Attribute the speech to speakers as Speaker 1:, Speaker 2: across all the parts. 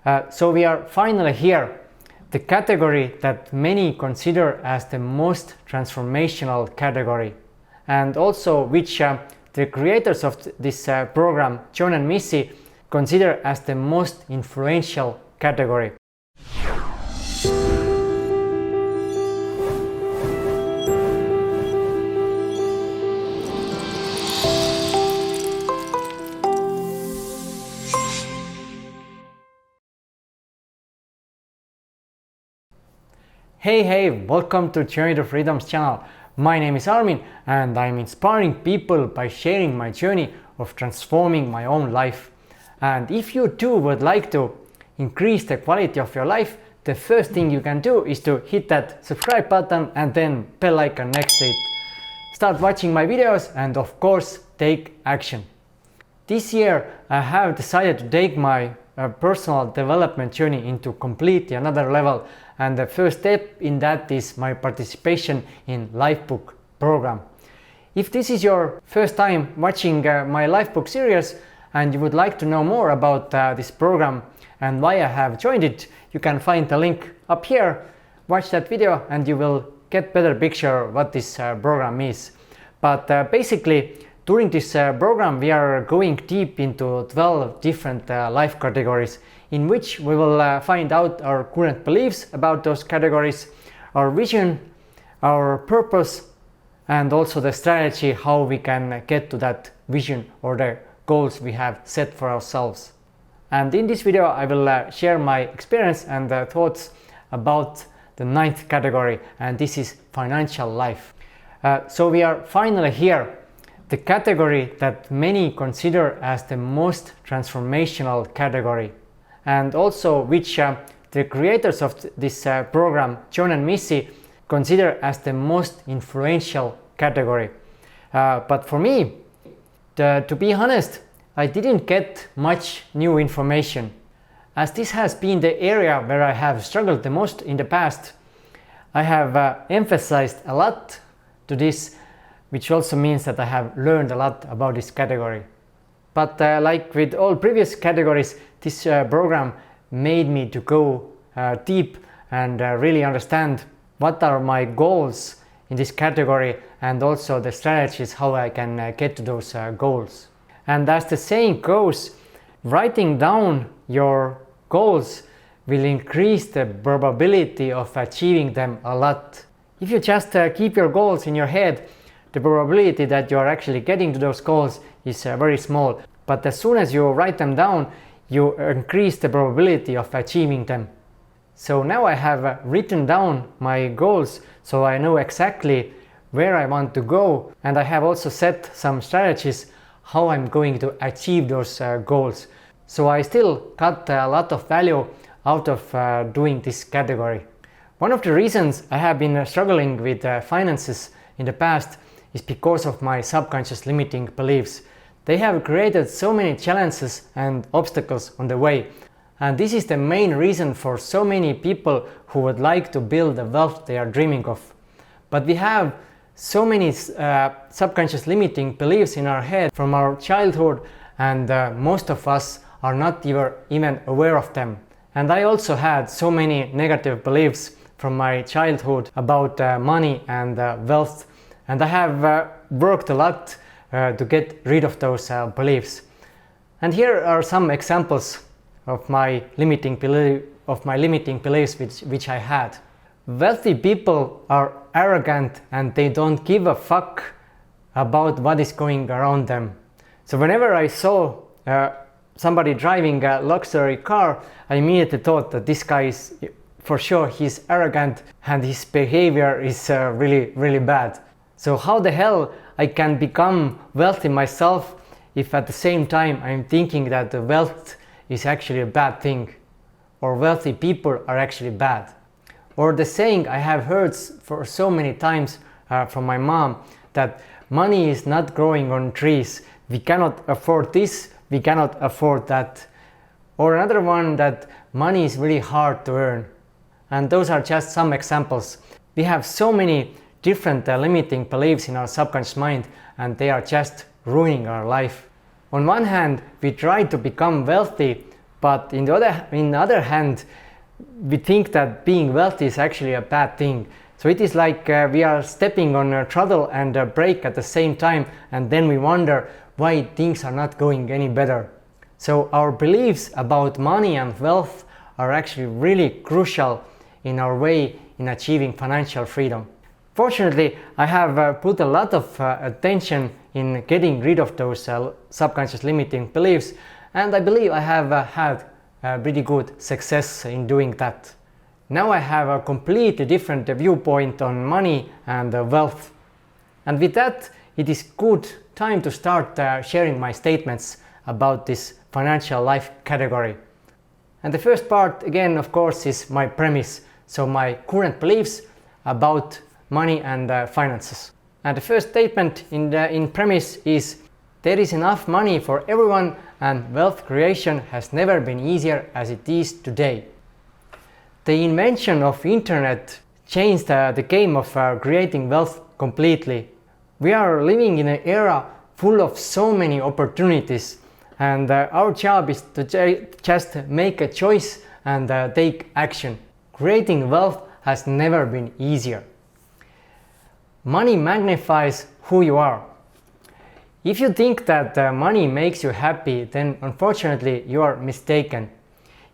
Speaker 1: So we are finally here, the category that many consider as the most transformational category, and also which the creators of this program, Jon and Missy, consider as the most influential category. Hey, welcome to Journey to Freedom's channel. My name is Armin and I'm inspiring people by sharing my journey of transforming my own life. And if you too would like to increase the quality of your life, the first thing you can do is to hit that subscribe button and then bell icon next to it. Start watching my videos and of course take action. This year I have decided to take my personal development journey into completely another level, and the first step in that is my participation in Lifebook Program. If this is your first time watching my Lifebook series and you would like to know more about this program and why I have joined it, you can find the link up here. Watch that video and you will get better picture what this program is. But basically, during this program we are going deep into 12 different life categories, in which we will find out our current beliefs about those categories, our vision, our purpose, and also the strategy how we can get to that vision or the goals we have set for ourselves. And in this video I will share my experience and thoughts about the 9th category, and this is financial life. So we are finally here, the category that many consider as the most transformational category, and also which the creators of this program, Jon and Missy, consider as the most influential category. But for me, to be honest, I didn't get much new information, as this has been the area where I have struggled the most in the past. I have emphasized a lot to this, which also means that I have learned a lot about this category. But like with all previous categories, this program made me to go deep and really understand what are my goals in this category and also the strategies how I can get to those goals. And as the saying goes, writing down your goals will increase the probability of achieving them a lot. If you just keep your goals in your head, the probability that you are actually getting to those goals is very small. But as soon as you write them down, you increase the probability of achieving them. So now I have written down my goals, so I know exactly where I want to go, and I have also set some strategies how I'm going to achieve those goals. So I still got a lot of value out of doing this category. One of the reasons I have been struggling with finances in the past is because of my subconscious limiting beliefs. They have created so many challenges and obstacles on the way, and this is the main reason for so many people who would like to build the wealth they are dreaming of. But we have so many subconscious limiting beliefs in our head from our childhood, and most of us are not even aware of them. And I also had so many negative beliefs from my childhood about money and wealth. And I have worked a lot to get rid of those beliefs. And here are some examples of my limiting beliefs which I had. Wealthy people are arrogant and they don't give a fuck about what is going around them. So whenever I saw somebody driving a luxury car, I immediately thought that this guy is for sure he's arrogant and his behavior is really bad. So how the hell I can become wealthy myself if at the same time I'm thinking that the wealth is actually a bad thing, or wealthy people are actually bad? Or the saying I have heard for so many times from my mom, that money is not growing on trees, we cannot afford this, we cannot afford that. Or another one, that money is really hard to earn. And those are just some examples. We have so many different limiting beliefs in our subconscious mind, and they are just ruining our life. On one hand, we try to become wealthy But in the other hand, we think that being wealthy is actually a bad thing. So it is like we are stepping on a throttle and a brake at the same time, and then we wonder why things are not going any better. So our beliefs about money and wealth are actually really crucial in our way in achieving financial freedom. Fortunately, I have put a lot of attention in getting rid of those subconscious limiting beliefs, and I believe I have had pretty good success in doing that. Now I have a completely different viewpoint on money and wealth. And with that, it is good time to start sharing my statements about this financial life category. And the first part, again, of course, is my premise. So my current beliefs about money and finances. And the first statement in premise is there is enough money for everyone and wealth creation has never been easier as it is today. The invention of internet changed the game of creating wealth completely. We are living in an era full of so many opportunities, and our job is to just make a choice and take action. Creating wealth has never been easier. Money magnifies who you are. If you think that money makes you happy, then unfortunately you are mistaken.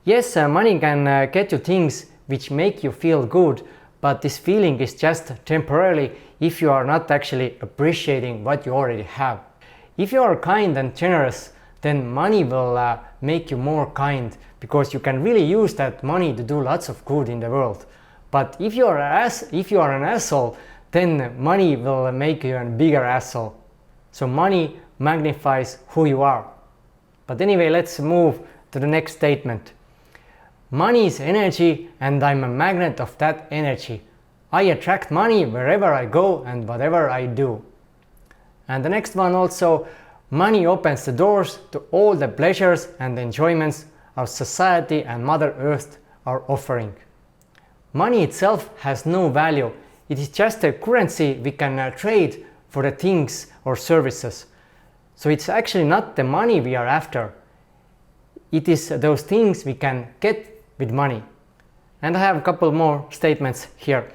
Speaker 1: Yes, money can get you things which make you feel good, but this feeling is just temporarily if you are not actually appreciating what you already have. If you are kind and generous, then money will make you more kind, because you can really use that money to do lots of good in the world. But if you are an asshole, then money will make you a bigger asshole. So money magnifies who you are. But anyway, let's move to the next statement. Money is energy, and I'm a magnet of that energy. I attract money wherever I go and whatever I do. And the next one also, money opens the doors to all the pleasures and enjoyments our society and Mother Earth are offering. Money itself has no value. It is just a currency we can trade for the things or services. So it's actually not the money we are after. It is those things we can get with money. And I have a couple more statements here.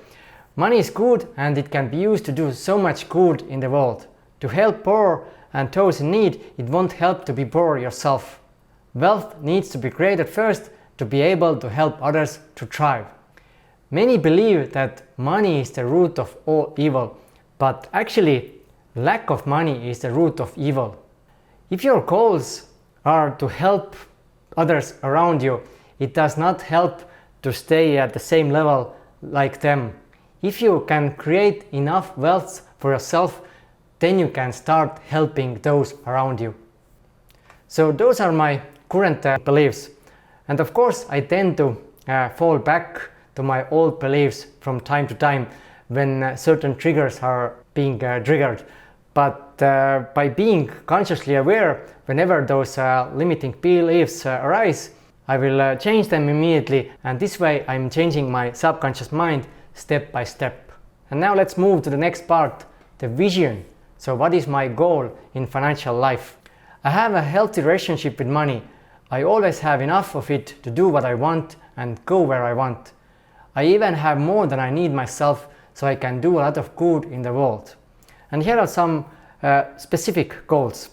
Speaker 1: Money is good, and it can be used to do so much good in the world. To help poor and those in need, it won't help to be poor yourself. Wealth needs to be created first to be able to help others to thrive. Many believe that money is the root of all evil, but actually lack of money is the root of evil. If your goals are to help others around you, it does not help to stay at the same level like them. If you can create enough wealth for yourself, then you can start helping those around you. So those are my current beliefs. And of course, I tend to fall back to my old beliefs from time to time when certain triggers are being triggered. But by being consciously aware whenever those limiting beliefs arise, I will change them immediately, and this way I'm changing my subconscious mind step by step. And now let's move to the next part, the vision. So what is my goal in financial life? I have a healthy relationship with money. I always have enough of it to do what I want and go where I want. I even have more than I need myself, so I can do a lot of good in the world. And here are some specific goals.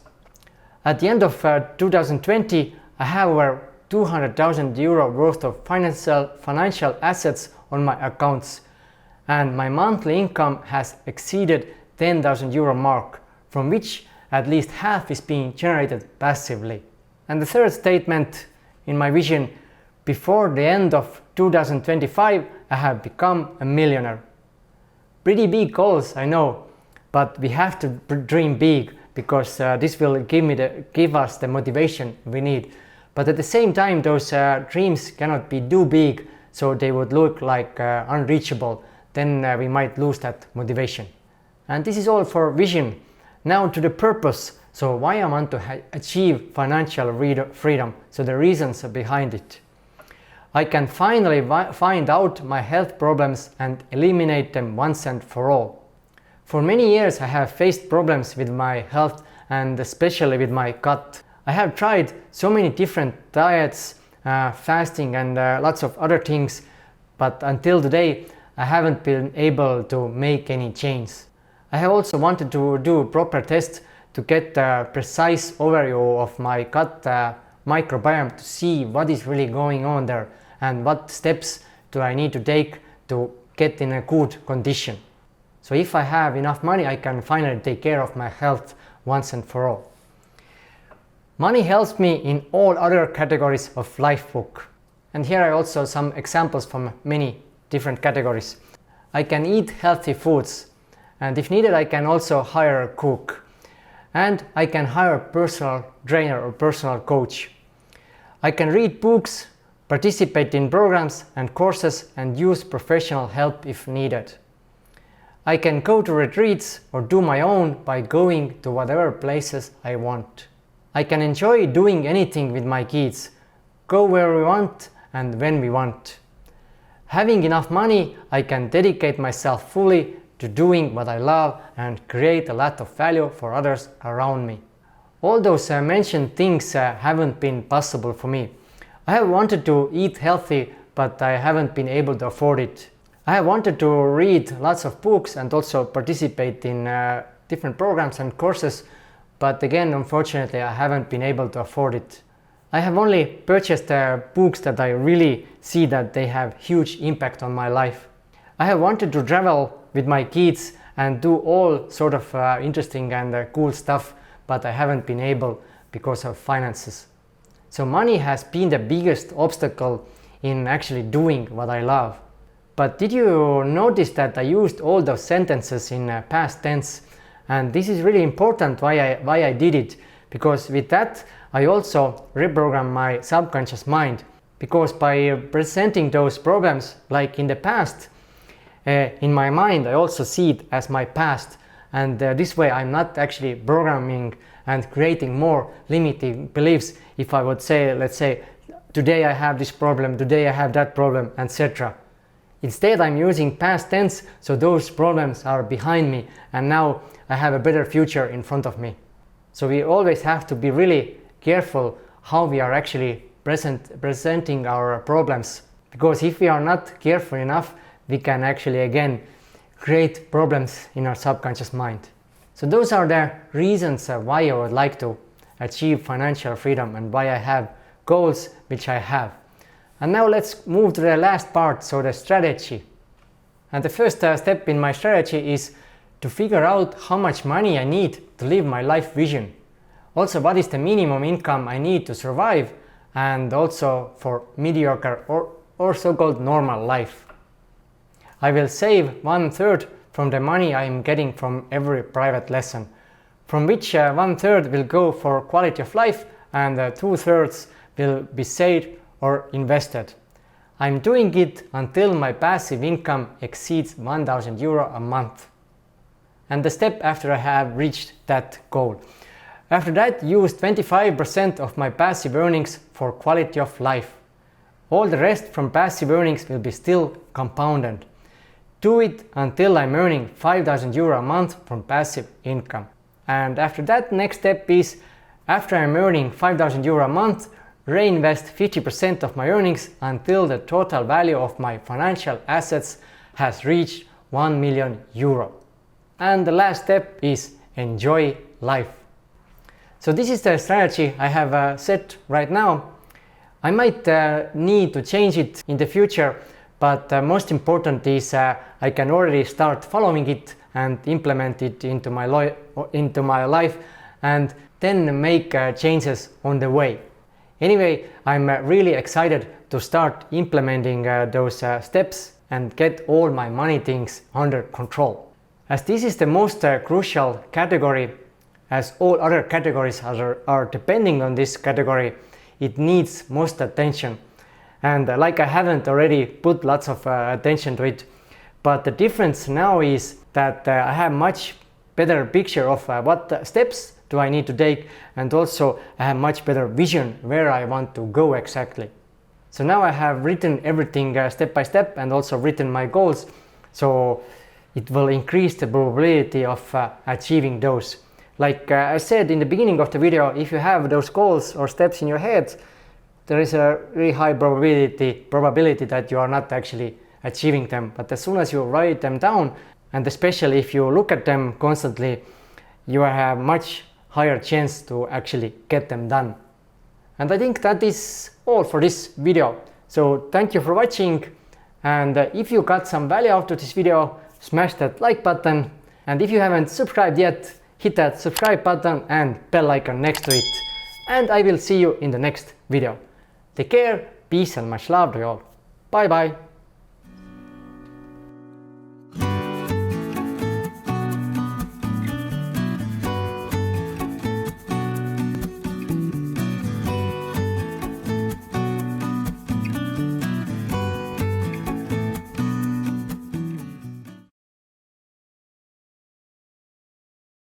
Speaker 1: At the end of 2020, I have over 200,000 euro worth of financial assets on my accounts, and my monthly income has exceeded 10,000 euro mark, from which at least half is being generated passively. And the third statement in my vision, before the end of 2025, I have become a millionaire. Pretty big goals, I know, but we have to dream big, because this will give us the motivation we need. But at the same time, those dreams cannot be too big, so they would look like unreachable. Then we might lose that motivation. And this is all for vision. Now to the purpose. So why I want to achieve financial freedom. So the reasons behind it. I can finally find out my health problems and eliminate them once and for all. For many years I have faced problems with my health, and especially with my gut. I have tried so many different diets fasting and lots of other things, but until today I haven't been able to make any change. I have also wanted to do proper tests to get a precise overview of my gut microbiome to see what is really going on there and what steps do I need to take to get in a good condition. So if I have enough money, I can finally take care of my health once and for all. Money helps me in all other categories of Lifebook. And here are also some examples from many different categories. I can eat healthy foods, and if needed I can also hire a cook. And I can hire a personal trainer or personal coach. I can read books, participate in programs and courses, and use professional help if needed. I can go to retreats or do my own by going to whatever places I want. I can enjoy doing anything with my kids, go where we want and when we want. Having enough money, I can dedicate myself fully to doing what I love and create a lot of value for others around me. All those mentioned things haven't been possible for me. I have wanted to eat healthy, but I haven't been able to afford it. I have wanted to read lots of books and also participate in different programs and courses, but again, unfortunately, I haven't been able to afford it. I have only purchased books that I really see that they have huge impact on my life. I have wanted to travel with my kids and do all sort of interesting and cool stuff, but I haven't been able because of finances. So money has been the biggest obstacle in actually doing what I love. But did you notice that I used all those sentences in past tense? And this is really important why I did it, because with that I also reprogram my subconscious mind, because by presenting those problems like in the past, in my mind I also see it as my past, and this way I'm not actually programming and creating more limiting beliefs. If I would say, let's say, today I have this problem, today I have that problem, etc. Instead I'm using past tense, so those problems are behind me and now I have a better future in front of me. So we always have to be really careful how we are actually presenting our problems, because if we are not careful enough, we can actually again create problems in our subconscious mind. So those are the reasons why I would like to achieve financial freedom and why I have goals which I have. And now let's move to the last part, so the strategy. And the first step in my strategy is to figure out how much money I need to live my life vision. Also, what is the minimum income I need to survive, and also for mediocre or so-called normal life. I will save 1/3 from the money I am getting from every private lesson, from which 1/3 will go for quality of life and 2/3 will be saved or invested. I'm doing it until my passive income exceeds 1,000 euro a month. And the step after I have reached that goal. After that, use 25% of my passive earnings for quality of life. All the rest from passive earnings will be still compounded. Do it until I'm earning 5,000 euro a month from passive income. And after that, next step is, after I'm earning 5,000 euro a month, reinvest 50% of my earnings until the total value of my financial assets has reached 1 million euro. And the last step is enjoy life. So this is the strategy I have set right now. I might need to change it in the future, but most important is I can already start following it and implement it into my life, and then make changes on the way. Anyway, I'm really excited to start implementing those steps and get all my money things under control. As this is the most crucial category, as all other categories are depending on this category, it needs most attention. And like I haven't already put lots of attention to it, but the difference now is that I have much better picture of what steps do I need to take, and also I have much better vision where I want to go exactly. So now I have written everything step by step and also written my goals, so it will increase the probability of achieving those. Like I said in the beginning of the video, if you have those goals or steps in your head, there is a really high probability that you are not actually achieving them. But as soon as you write them down, and especially if you look at them constantly, you have much higher chance to actually get them done. And I think that is all for this video. So thank you for watching, and if you got some value out of this video, smash that like button, and if you haven't subscribed yet, hit that subscribe button and bell icon next to it, and I will see you in the next video. Take care, peace and much love to you all. Bye bye.